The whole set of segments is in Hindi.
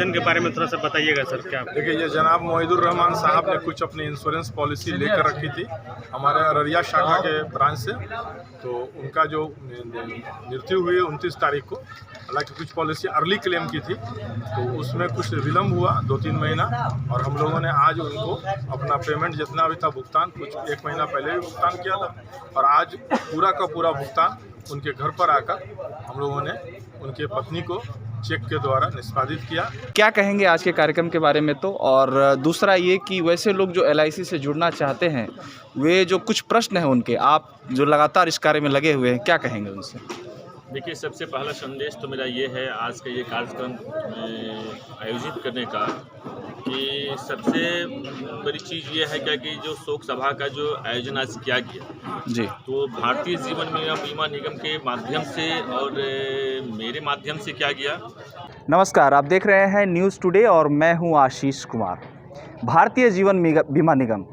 आयोजन के बारे में थोड़ा सा बताइएगा सर। क्या देखिए, ये जनाब मोहिदुर रहमान साहब ने कुछ अपनी इंश्योरेंस पॉलिसी लेकर रखी थी हमारे अररिया शाखा के ब्रांच से। तो उनका जो मृत्यु हुई 29 तारीख को, हालांकि कुछ पॉलिसी अर्ली क्लेम की थी तो उसमें कुछ विलम्ब हुआ 2-3 महीना, और हम लोगों ने आज उनको अपना पेमेंट जितना भी था भुगतान, कुछ 1 महीना पहले भी भुगतान किया था, और आज पूरा का पूरा भुगतान उनके घर पर आकर हम लोगों ने उनके पत्नी को चेक के द्वारा निष्पादित किया। क्या कहेंगे आज के कार्यक्रम के बारे में तो, और दूसरा ये कि वैसे लोग जो LIC से जुड़ना चाहते हैं, वे जो कुछ प्रश्न हैं उनके, आप जो लगातार इस कार्य में लगे हुए हैं, क्या कहेंगे उनसे? देखिए, सबसे पहला संदेश तो मेरा ये है आज का ये कार्यक्रम आयोजित करने का, कि सबसे बड़ी चीज़ ये है क्या कि जो शोक सभा का जो आयोजन आज किया गया जी, तो भारतीय जीवन बीमा निगम के माध्यम से और मेरे माध्यम से किया गया। नमस्कार, आप देख रहे हैं न्यूज़ टुडे और मैं हूं आशीष कुमार। भारतीय जीवन बीमा निगम,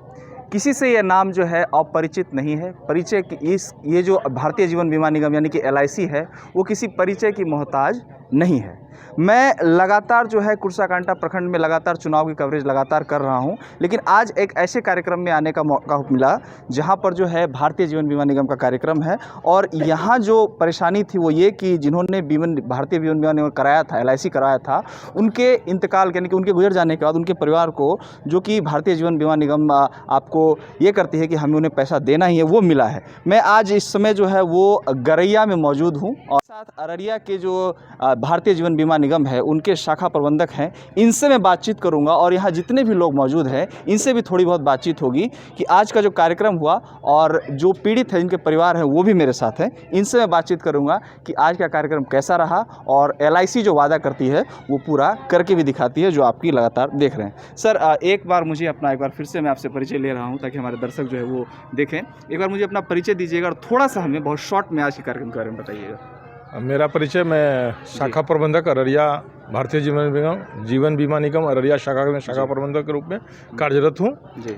किसी से ये नाम जो है अपरिचित नहीं है। परिचय की ये जो भारतीय जीवन बीमा निगम यानी कि LIC है, वो किसी परिचय की मोहताज नहीं है। मैं लगातार जो है कुर्साकांटा प्रखंड में लगातार चुनाव की कवरेज लगातार कर रहा हूं, लेकिन आज एक ऐसे कार्यक्रम में आने का मौका मिला जहां पर जो है भारतीय जीवन बीमा निगम का कार्यक्रम है, और यहां जो परेशानी थी वो ये कि जिन्होंने भारतीय जीवन बीमा निगम कराया था, LIC कराया था, उनके इंतकाल यानी कि उनके गुजर जाने के बाद उनके परिवार को, जो कि भारतीय जीवन बीमा निगम आपको ये करती है कि हमें उन्हें पैसा देना ही है, वो मिला है। मैं आज इस समय जो है वो गरैया में मौजूद हूँ, और साथ अररिया के जो भारतीय जीवन बीमा निगम है उनके शाखा प्रबंधक हैं, इनसे मैं बातचीत करूंगा, और यहाँ जितने भी लोग मौजूद हैं इनसे भी थोड़ी बहुत बातचीत होगी कि आज का जो कार्यक्रम हुआ, और जो पीड़ित है जिनके परिवार हैं वो भी मेरे साथ हैं, इनसे मैं बातचीत करूंगा कि आज का कार्यक्रम कैसा रहा, और LIC जो वादा करती है वो पूरा करके भी दिखाती है, जो आपकी लगातार देख रहे हैं। सर, एक बार फिर से मैं आपसे परिचय ले रहा हूँ ताकि हमारे दर्शक जो है वो देखें। एक बार मुझे अपना परिचय दीजिएगा, और थोड़ा सा हमें बहुत शॉर्ट में आज के कार्यक्रम के बारे में बताइएगा। मेरा परिचय, मैं शाखा प्रबंधक अररिया भारतीय जीवन बीमा निगम अररिया शाखा में शाखा प्रबंधक के रूप में कार्यरत हूँ।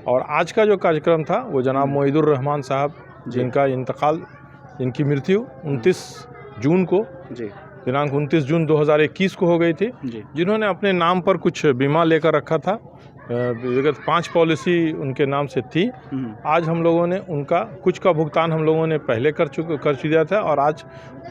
और आज का जो कार्यक्रम था वो जनाब मोहिदुर रहमान साहब, जिनका इंतकाल, इनकी मृत्यु 29 जून को, दिनांक 29 जून 2021 को हो गई थी, जिन्होंने अपने नाम पर कुछ बीमा लेकर रखा था। विगत 5 पॉलिसी उनके नाम से थी। आज हम लोगों ने उनका कुछ का भुगतान हम लोगों ने पहले कर दिया था, और आज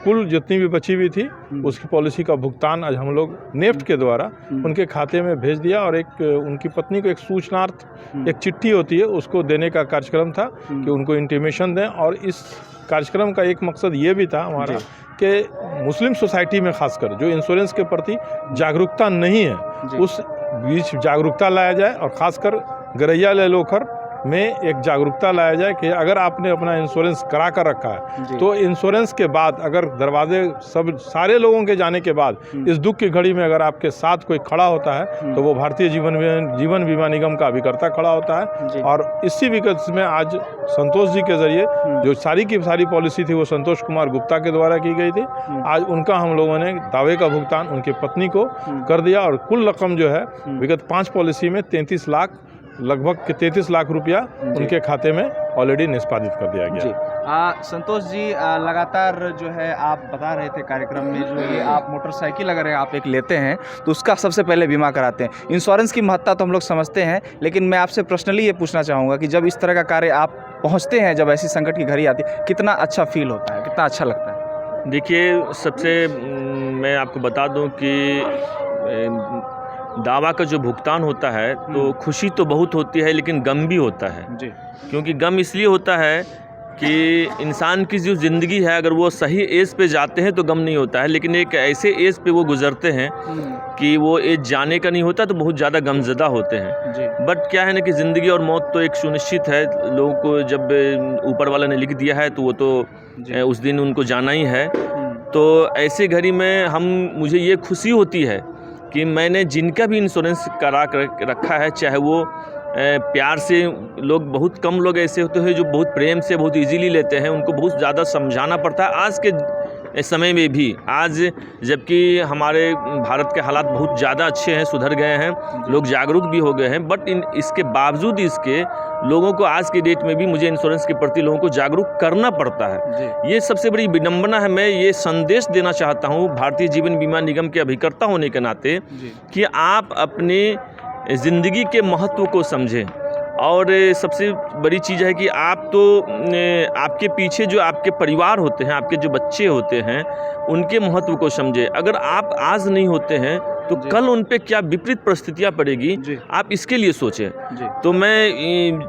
कुल जितनी भी बची हुई थी उसकी पॉलिसी का भुगतान आज हम लोग नेफ्ट के द्वारा उनके खाते में भेज दिया, और एक उनकी पत्नी को एक सूचनार्थ एक चिट्ठी होती है उसको देने का कार्यक्रम था कि उनको इंटीमेशन दें। और इस कार्यक्रम का एक मकसद ये भी था हमारा कि मुस्लिम सोसाइटी में खासकर जो इंश्योरेंस के प्रति जागरूकता नहीं है, उस बीच जागरूकता लाया जाए, और ख़ासकर गरैया लेलोखर में एक जागरूकता लाया जाए कि अगर आपने अपना इंश्योरेंस करा कर रखा है तो इंश्योरेंस के बाद अगर दरवाजे सारे लोगों के जाने के बाद इस दुख की घड़ी में अगर आपके साथ कोई खड़ा होता है तो वो भारतीय जीवन बीमा निगम का अभिकर्ता खड़ा होता है। और इसी विकट में आज संतोष जी के जरिए जो सारी की सारी पॉलिसी थी वो संतोष कुमार गुप्ता के द्वारा की गई थी। आज उनका हम लोगों ने दावे का भुगतान उनकी पत्नी को कर दिया, और कुल रकम जो है विगत 5 पॉलिसी में 33 लाख लगभग 33 लाख रुपया उनके खाते में ऑलरेडी निष्पादित कर दिया गया। संतोष जी, लगातार जो है आप बता रहे थे कार्यक्रम में, जो ये आप मोटरसाइकिल अगर आप एक लेते हैं तो उसका सबसे पहले बीमा कराते हैं। इंश्योरेंस की महत्ता तो हम लोग समझते हैं, लेकिन मैं आपसे पर्सनली ये पूछना चाहूँगा कि जब इस तरह का कार्य आप पहुँचते हैं, जब ऐसी संकट की घड़ी आती है, कितना अच्छा फील होता है, कितना अच्छा लगता है? देखिए, सबसे मैं आपको बता दूं कि दावा का जो भुगतान होता है तो खुशी तो बहुत होती है, लेकिन गम भी होता है जी। क्योंकि गम इसलिए होता है कि इंसान की जो ज़िंदगी है, अगर वो सही एज पे जाते हैं तो गम नहीं होता है, लेकिन एक ऐसे एज पे वो गुजरते हैं कि वो एज जाने का नहीं होता तो बहुत ज़्यादा गमज़दा होते हैं। बट क्या है ना कि ज़िंदगी और मौत तो एक सुनिश्चित है, लोगों को जब ऊपर वाला ने लिख दिया है तो वो तो उस दिन उनको जाना ही है। तो ऐसे घड़ी में मुझे ये खुशी होती है कि मैंने जिनका भी इंश्योरेंस करा रखा है, चाहे वो प्यार से, लोग बहुत कम लोग ऐसे होते हैं जो बहुत प्रेम से बहुत इजीली लेते हैं, उनको बहुत ज़्यादा समझाना पड़ता है। आज के समय में भी आज, जबकि हमारे भारत के हालात बहुत ज़्यादा अच्छे हैं, सुधर गए हैं, लोग जागरूक भी हो गए हैं, बट इसके बावजूद इसके लोगों को आज की डेट में भी मुझे इंश्योरेंस के प्रति लोगों को जागरूक करना पड़ता है। ये सबसे बड़ी विडंबना है। मैं ये संदेश देना चाहता हूँ भारतीय जीवन बीमा निगम के अभिकर्ता होने के नाते कि आप अपनी ज़िंदगी के महत्व को समझें। और सबसे बड़ी चीज़ है कि आप तो आपके पीछे जो आपके परिवार होते हैं, आपके जो बच्चे होते हैं, उनके महत्व को समझें। अगर आप आज नहीं होते हैं तो कल उन पे क्या विपरीत परिस्थितियाँ पड़ेगी, आप इसके लिए सोचें। तो मैं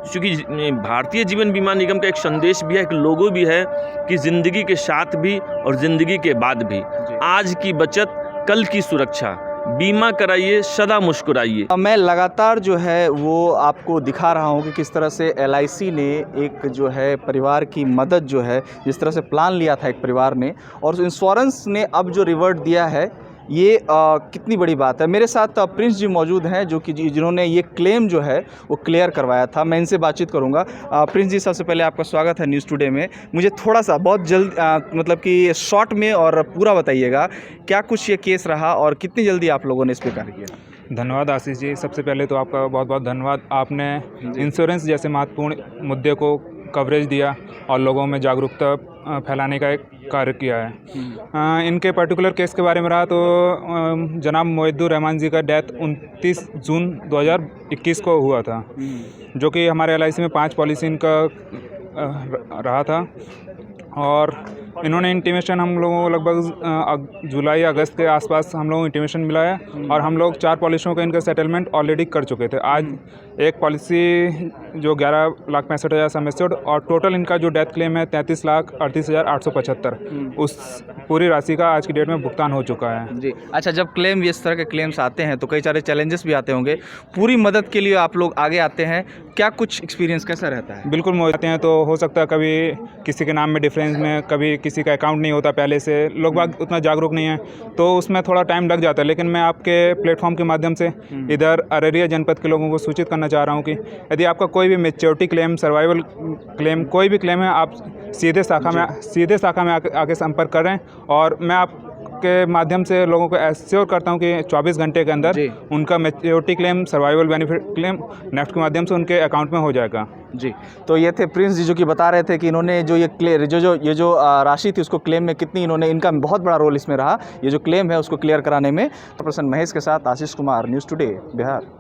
चूँकि भारतीय जीवन बीमा निगम का एक संदेश भी है, एक लोगो भी है कि ज़िंदगी के साथ भी और ज़िंदगी के बाद भी, आज की बचत कल की सुरक्षा, बीमा कराइए, सदा मुस्कुराइए। मैं लगातार जो है वो आपको दिखा रहा हूँ कि किस तरह से LIC ने एक जो है परिवार की मदद जो है, जिस तरह से प्लान लिया था एक परिवार ने, और इंश्योरेंस ने अब जो रिवर्ट दिया है, ये कितनी बड़ी बात है। मेरे साथ प्रिंस जी मौजूद हैं, जो कि जिन्होंने ये क्लेम जो है वो क्लियर करवाया था। मैं इनसे बातचीत करूंगा। प्रिंस जी, सबसे पहले आपका स्वागत है न्यूज़ टुडे में। मुझे थोड़ा सा बहुत जल्द मतलब कि शॉर्ट में और पूरा बताइएगा, क्या कुछ ये केस रहा और कितनी जल्दी आप लोगों ने इस पर कार्य किया। धन्यवाद आशीष जी। सबसे पहले तो आपका बहुत बहुत धन्यवाद, आपने इंश्योरेंस जैसे महत्वपूर्ण मुद्दे को कवरेज दिया और लोगों में जागरूकता फैलाने का एक कार्य किया है। इनके पर्टिकुलर केस के बारे में रहा तो जनाब मोइदुर रहमान जी का डेथ 29 जून 2021 को हुआ था, जो कि हमारे LIC में 5 पॉलिसी इनका रहा था। और इन्होंने इंटीमेशन हम लोगों को लगभग जुलाई अगस्त के आसपास हम लोगों को इंटीमेशन मिला है, और हम लोग 4 पॉलिसियों का इनका सेटलमेंट ऑलरेडी कर चुके थे। आज एक पॉलिसी जो 11,65,000 सम एश्योर्ड, और टोटल इनका जो डेथ क्लेम है 33,38,875, उस पूरी राशि का आज की डेट में भुगतान हो चुका है। जी, अच्छा, जब क्लेम इस तरह के क्लेम्स आते हैं तो कई सारे चैलेंजेस भी आते होंगे, पूरी मदद के लिए आप लोग आगे आते हैं, क्या कुछ एक्सपीरियंस कैसा रहता है? बिल्कुल मौजूद आते हैं, तो हो सकता है कभी किसी के नाम में डिफरेंस में, कभी किसी का अकाउंट नहीं होता, पहले से लोग बाग उतना जागरूक नहीं है, तो उसमें थोड़ा टाइम लग जाता है। लेकिन मैं आपके प्लेटफॉर्म के माध्यम से इधर अररिया जनपद के लोगों को सूचित करना चाह रहा हूँ कि यदि आपका कोई भी मैच्योरिटी क्लेम, सर्वाइवल क्लेम, कोई भी क्लेम है, आप सीधे शाखा में आके संपर्क करें, और मैं आपके माध्यम से लोगों को एश्योर करता हूं कि 24 घंटे के अंदर उनका maturity claim, survival benefit claim NEFT के माध्यम से उनके अकाउंट में हो जाएगा। जी, तो ये थे प्रिंस जी, जो कि बता रहे थे कि इन्होंने जो ये जो राशि थी उसको क्लेम में कितनी इनका बहुत बड़ा रोल इसमें रहा, ये जो क्लेम है उसको क्लियर कराने में। पर्सन महेश के साथ आशीष कुमार, न्यूज़ टुडे बिहार।